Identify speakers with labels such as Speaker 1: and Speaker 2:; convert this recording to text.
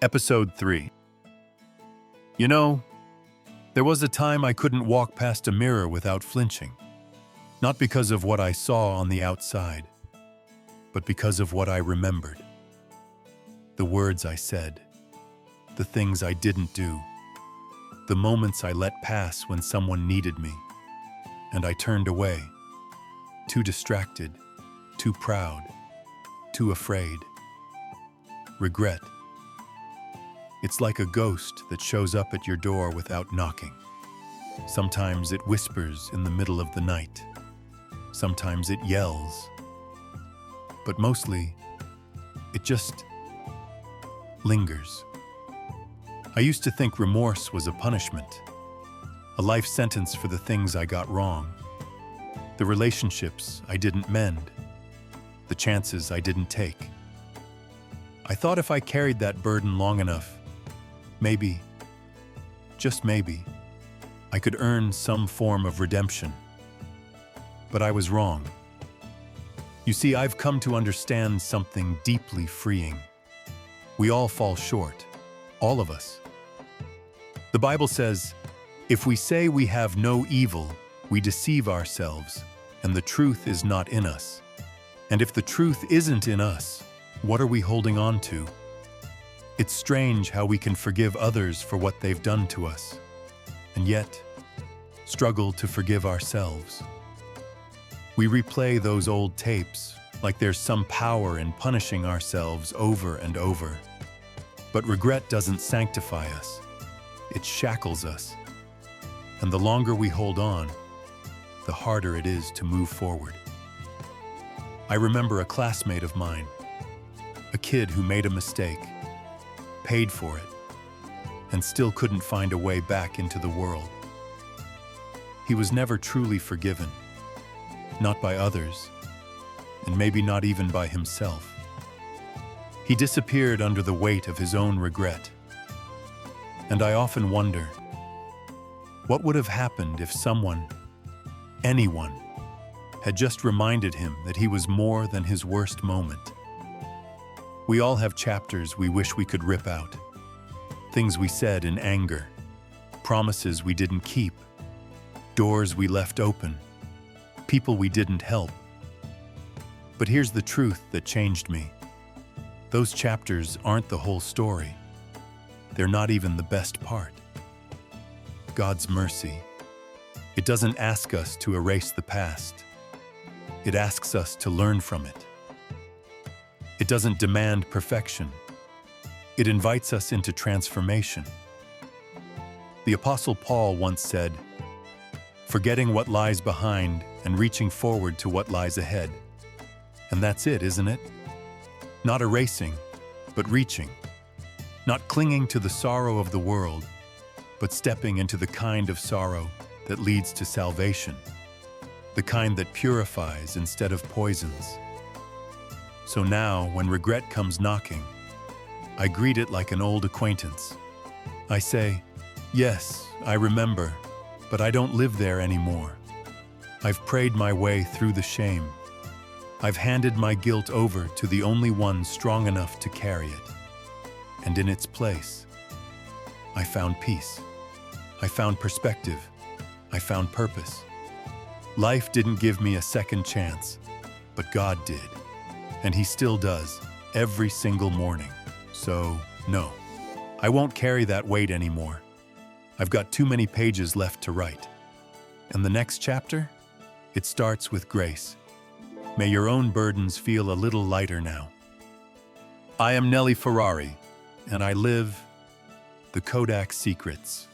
Speaker 1: Episode 3. You know, there was a time I couldn't walk past a mirror without flinching. Not because of what I saw on the outside, but because of what I remembered. The words I said, the things I didn't do, the moments I let pass when someone needed me, and I turned away, too distracted, too proud, too afraid. Regret. It's like a ghost that shows up at your door without knocking. Sometimes it whispers in the middle of the night. Sometimes it yells. But mostly, it just lingers. I used to think remorse was a punishment, a life sentence for the things I got wrong, the relationships I didn't mend, the chances I didn't take. I thought if I carried that burden long enough, maybe, just maybe, I could earn some form of redemption. But I was wrong. You see, I've come to understand something deeply freeing. We all fall short, all of us. The Bible says, if we say we have no evil, we deceive ourselves, and the truth is not in us. And if the truth isn't in us, what are we holding on to? It's strange how we can forgive others for what they've done to us, and yet struggle to forgive ourselves. We replay those old tapes like there's some power in punishing ourselves over and over. But regret doesn't sanctify us. It shackles us. And the longer we hold on, the harder it is to move forward. I remember a classmate of mine, a kid who made a mistake, paid for it, and still couldn't find a way back into the world. He was never truly forgiven, not by others, and maybe not even by himself. He disappeared under the weight of his own regret. And I often wonder, what would have happened if someone, anyone, had just reminded him that he was more than his worst moment? We all have chapters we wish we could rip out. Things we said in anger, promises we didn't keep, doors we left open, people we didn't help. But here's the truth that changed me. Those chapters aren't the whole story. They're not even the best part. God's mercy. It doesn't ask us to erase the past. It asks us to learn from it. It doesn't demand perfection. It invites us into transformation. The Apostle Paul once said, "Forgetting what lies behind and reaching forward to what lies ahead." And that's it, isn't it? Not erasing, but reaching. Not clinging to the sorrow of the world, but stepping into the kind of sorrow that leads to salvation. The kind that purifies instead of poisons. So now, when regret comes knocking, I greet it like an old acquaintance. I say, yes, I remember, but I don't live there anymore. I've prayed my way through the shame. I've handed my guilt over to the only one strong enough to carry it. And in its place, I found peace. I found perspective. I found purpose. Life didn't give me a second chance, but God did. And He still does, every single morning. So, no, I won't carry that weight anymore. I've got too many pages left to write. And the next chapter? It starts with grace. May your own burdens feel a little lighter now. I am Nelly Ferrari, and I live the Kodach Secrets.